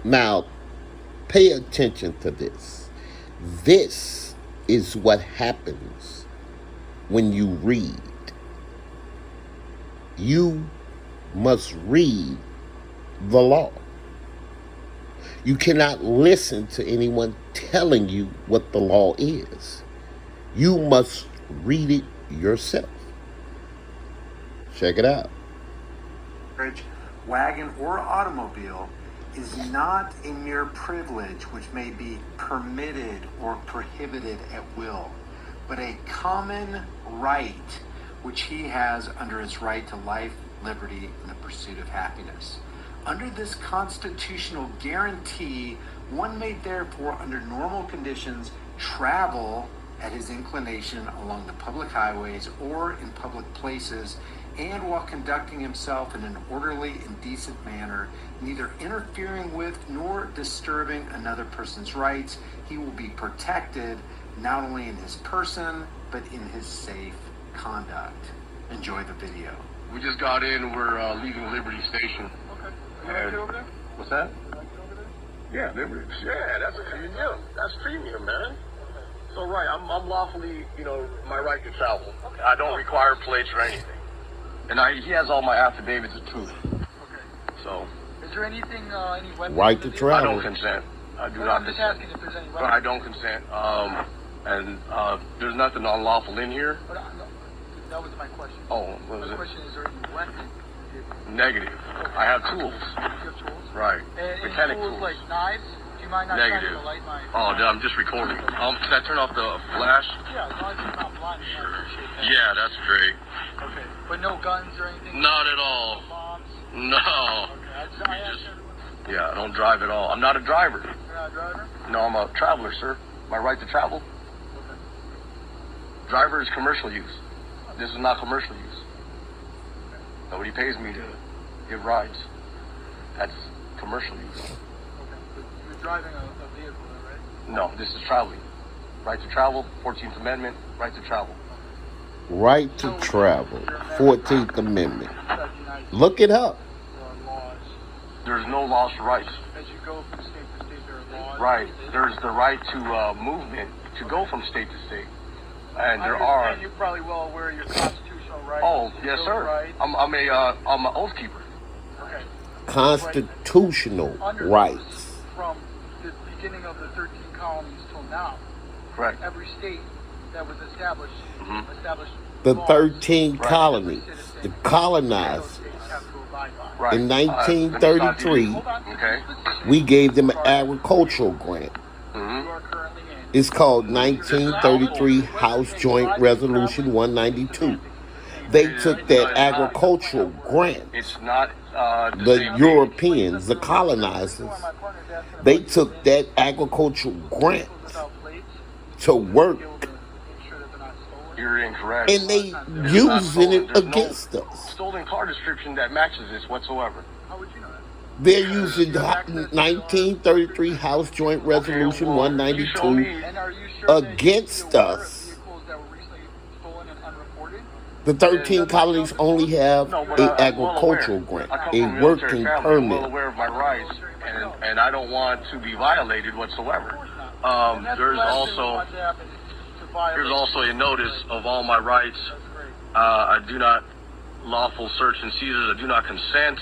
Now, pay attention to this. This is what happens when you read. You must read the law. You cannot listen to anyone telling you what the law is. You must read it yourself. Check it out. Wagon or automobile is not a mere privilege which may be permitted or prohibited at will, but a common right which he has under his right to life, liberty, and the pursuit of happiness. Under this constitutional guarantee, one may therefore, under normal conditions, travel at his inclination along the public highways or in public places, and while conducting himself in an orderly and decent manner, neither interfering with nor disturbing another person's rights. He will be protected not only in his person, but in his safe conduct. Enjoy the video. We just got in. We're leaving Liberty Station. Okay. Over there? What's that? Over there? Yeah, Liberty. Yeah, that's a premium. That's premium, man. So right, I'm lawfully, my right to travel. Okay. I don't require plates or anything. And he has all my affidavits of truth. Okay. So. Is there anything, any weapons? Right to I travel. don't consent. I do Well, not I'm just consent. asking if there's any weapons. But I don't consent. And there's nothing unlawful in here. But no, that was my question. Oh, what was My it? question is there any weapons? Negative. I have tools. You have tools? Right. And Mechanic tools tools. like knives? Do you mind not Negative. trying to light my... Oh, I'm just recording. Can I turn off the flash? Yeah, as long as it's not blinding, I appreciate that. Yeah, that's great. Okay. But no guns or anything? Not at all. Bombs? No. Okay. I asked everyone. Yeah, I don't drive at all. I'm not a driver. You're not a driver? No, I'm a traveler, sir. My right to travel. Okay. Driver is commercial use. This is not commercial use. Nobody pays me to give rides. That's commercial use. Okay. But you're driving a vehicle, though, right? No, this is traveling. Right to travel, 14th Amendment, right to travel. Right to travel. 14th Amendment. Inside the United States, Look it up. there are laws. There's no lost rights. As you go from state to state, there are laws. Right. There's the right to movement to go from state to state. And there I are. understand you're probably well aware of your constitutional rights. Oh, your yes, Bill of sir. Rights. I'm an oath keeper. Okay. Constitutional Under rights. from the beginning of the 13 colonies till now, Correct. every state that was established Mhm. established The laws 13 Right. colonies, every citizen the in those colonizers, states have to abide by. Right. in 1933, Hold on to Okay. this position we gave them an agricultural grant. hmm you are currently in. It's called 1933 House Joint Resolution 192. They took that agricultural grant, It's not the same thing. Europeans, the colonizers, they took that agricultural grant to work, You're incorrect. and they It's not using stolen. it There's no against us. stolen car description that matches this whatsoever. How would you know that? They're using 1933 House Joint Resolution Okay, well, you show 192 me. And are you sure against that you're aware of us. vehicles that were recently stolen and unreported? The 13 colonies only have No, but a I'm well agricultural aware. grant, I come a from a military working family. I'm well permit. aware of my rights, and I don't want to be violated whatsoever. Of course not. And that's the There's last thing we also want to happen is to violate. there's also a notice of all my rights. That's great. I do not lawful search and seizures. I do not consent.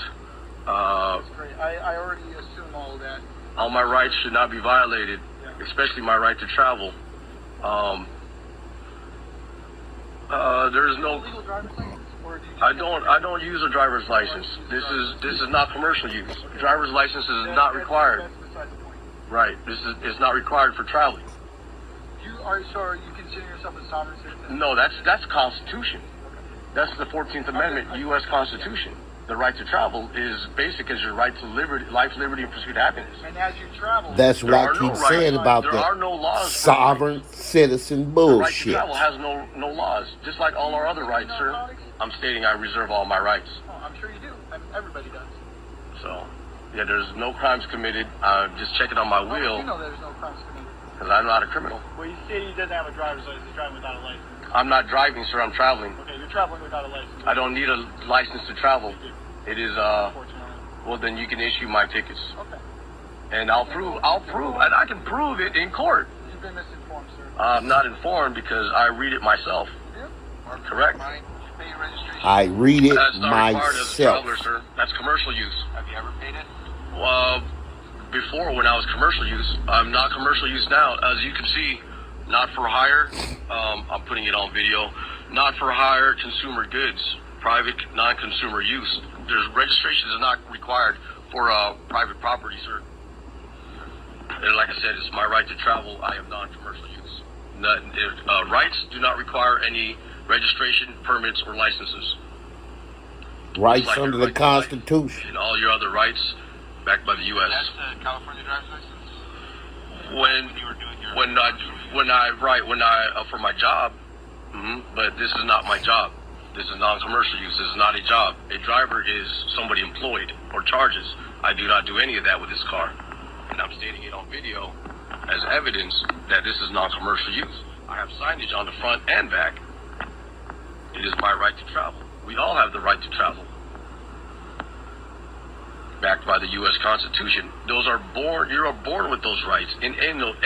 That's great. I already assume all of that. All my rights should not be violated, especially my right to travel. There's no. Legal driver's license, or do you I don't use a driver's license. This is not commercial use. Driver's license is not required. That's beside the point. Right. It's not required for traveling. You consider yourself a sovereign citizen? No, that's Constitution. That's the 14th Amendment, U.S. Constitution. The right to travel is basic as your right to liberty, life, liberty, and pursuit of happiness. And as you travel, That's what I There are no keep saying rights. about There are the no laws. sovereign citizen The right to bullshit. travel has no laws, just like all our other rights, sir. I'm stating I reserve all my rights. oh, I'm sure you do. Everybody does. So, yeah, there's no crimes committed. Just check it on my How would wheel, you know there's no crimes committed? because I'm not a criminal. Well, you say he doesn't have a driver's license. He's driving without a license. I'm not driving, sir. I'm traveling. Okay, you're traveling without a license. I don't need a license to travel. It is, Unfortunately. well, then you can issue my tickets. Okay. And I'll prove, and I can prove it in court. You've been misinformed, sir. I'm not informed because I read it myself. Yep. Correct. You pay your registration. I read it That's not required as a myself. traveler, sir. That's commercial use. Have you ever paid it? Before, when I was commercial use, I'm not commercial use now. As you can see, not for hire. I'm putting it on video. Not for hire consumer goods, private non-consumer use. There's registration is not required for private property, sir. And like I said, it's my right to travel. I am non-commercial use. Rights do not require any registration, permits, or licenses. Rights Like under your the right to life Constitution. and all your other rights backed by the U.S. That's the California driver's license? When you were doing your... when I for my job, but this is not my job. This is non-commercial use. This is not a job. A driver is somebody employed or charges. I do not do any of that with this car, and I'm stating it on video as evidence that this is non-commercial use. I have signage on the front and back. It is my right to travel. We all have the right to travel, backed by the U.S. Constitution. Those are born. You are born with those rights, inalienable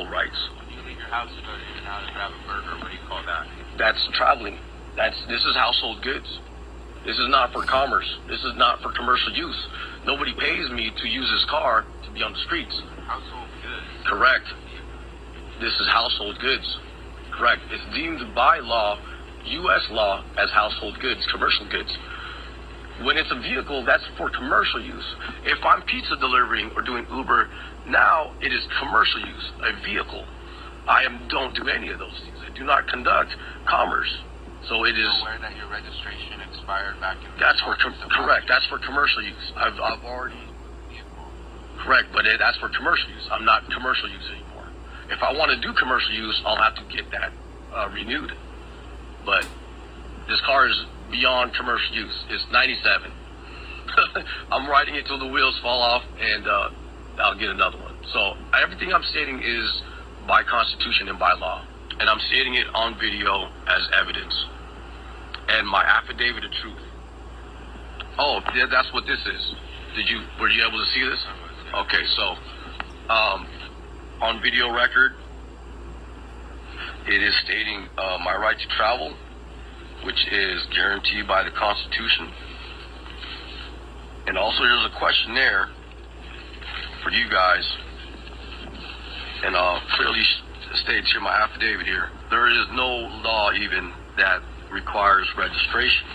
rights. You leave your house to go in and out and grab a burger. What do you call that? That's traveling. This is household goods. This is not for commerce. This is not for commercial use. Nobody pays me to use this car to be on the streets. Household goods. Correct. This is household goods. Correct. It's deemed by law, U.S. law, as household goods, commercial goods. When it's a vehicle, that's for commercial use. If I'm pizza delivering or doing Uber, now it is commercial use, a vehicle. Don't do any of those things. I do not conduct commerce. So it is. Aware that your registration expired back in... That's for correct. That's for commercial use. I've already correct, but that's for commercial use. I'm not commercial use anymore. If I want to do commercial use, I'll have to get that renewed. But this car is beyond commercial use. It's 97. I'm riding it till the wheels fall off, and I'll get another one. So everything I'm stating is by Constitution and by law, and I'm stating it on video as evidence. And my affidavit of truth. Oh, yeah, that's what this is. Were you able to see this? Okay, so on video record, it is stating my right to travel, which is guaranteed by the Constitution. And also there's a questionnaire for you guys, and clearly states here, my affidavit here, there is no law even that requires registration.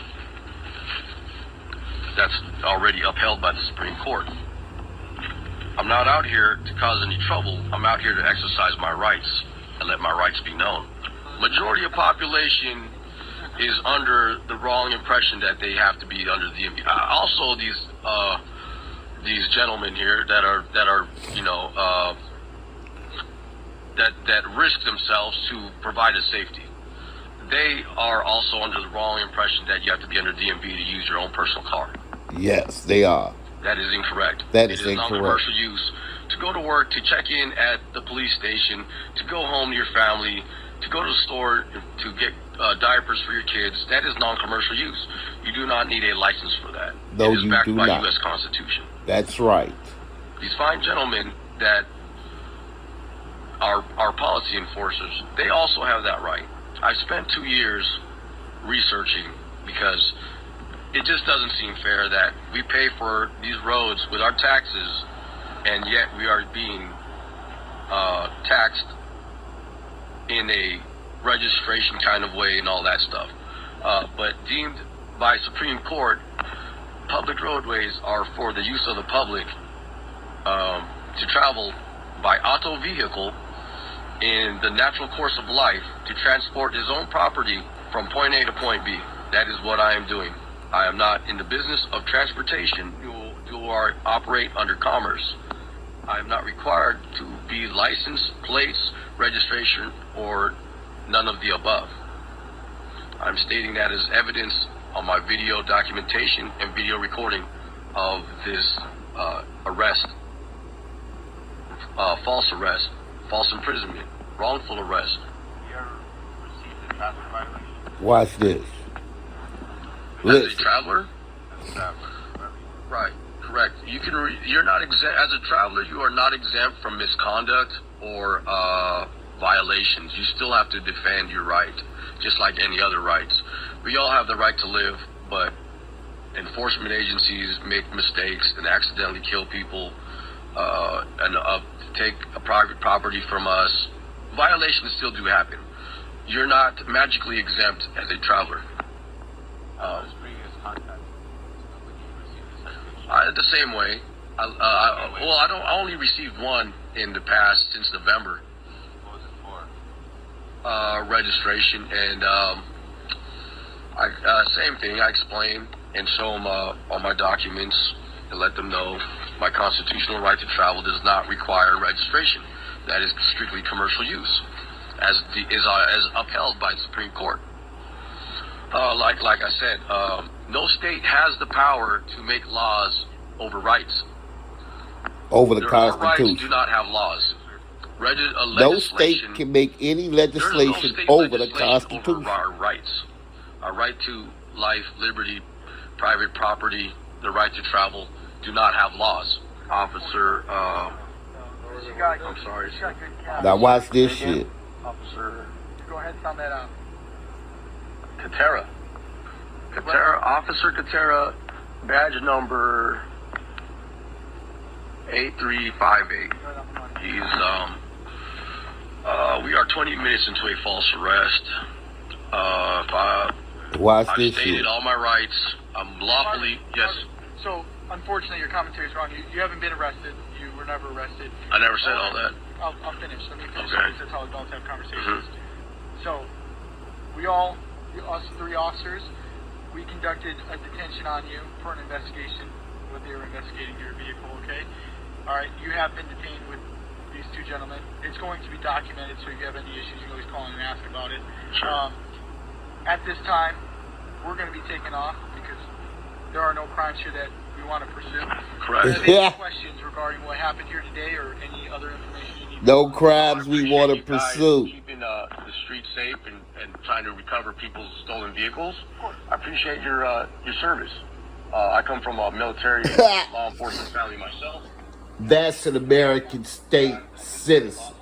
That's already upheld by the Supreme Court. I'm not out here to cause any trouble. I'm out here to exercise my rights and let my rights be known. Majority of population is under the wrong impression that they have to be under the DMV. Also, these gentlemen here that are that risk themselves to provide a safety, they are also under the wrong impression that you have to be under DMV to use your own personal car. Yes, they are. That is incorrect. That is It is incorrect. non-commercial use. To go to work, to check in at the police station, to go home to your family, to go to the store to get diapers for your kids, that is non-commercial use. You do not need a license for that. No, it is you backed do by not. U.S. Constitution. That's right. These fine gentlemen that are policy enforcers, they also have that right. I spent 2 years researching because it just doesn't seem fair that we pay for these roads with our taxes, and yet we are being taxed in a registration kind of way and all that stuff. But deemed by Supreme Court, public roadways are for the use of the public to travel by auto vehicle in the natural course of life to transport his own property from point A to point B. That is what I am doing. I am not in the business of transportation. You are operate under commerce. I am not required to be licensed, plates, registration, or none of the above. I'm stating that as evidence on my video documentation and video recording of this arrest, false arrest, false imprisonment, wrongful arrest. You ever received a traffic violation? Watch this. As a Listen. traveler? As a traveler. Right, correct. correct. You're not exempt as a traveler. You are not exempt from misconduct or violations. You still have to defend your right, just like any other rights. We all have the right to live, but enforcement agencies make mistakes and accidentally kill people and take a private property from us. Violations still do happen. You're not magically exempt as a traveler. The same way. I only received one in the past since November. What was it for? Registration, and same thing. I explain and show them all my documents and let them know my constitutional right to travel does not require registration. That is strictly commercial use, as upheld by the Supreme Court. Like I said, no state has the power to make laws over rights. Over the Rights Constitution. do not have laws. No state can make any legislation over the Constitution. Over our rights. Our right to life, liberty, private property, the right to travel do not have laws. Officer, I'm sorry, sir. Now watch this shit. Officer Go ahead and sound that out. Katera. Officer Katera, badge number 8358. He's we are 20 minutes into a false arrest. Watch I've this stated shit. all my rights. I'm lawfully, yes. So, unfortunately, your commentary is wrong. You haven't been arrested. You were never arrested. I never said all that. I'll finish. Let me finish. Okay. That's how adults have conversations. So, us three officers, we conducted a detention on you for an investigation. What they were investigating your vehicle. Okay. All right. You have been detained with these two gentlemen. It's going to be documented, so if you have any issues, you can always call in and ask about it. Sure. At this time, we're going to be taken off because there are no crimes here that we want to pursue. Correct. If you have any questions regarding what happened here today or any other information you need? No crimes I we appreciate want to you guys pursue. Keeping the streets safe and trying to recover people's stolen vehicles. I appreciate your service. I come from a military law enforcement family myself. That's an American state citizen.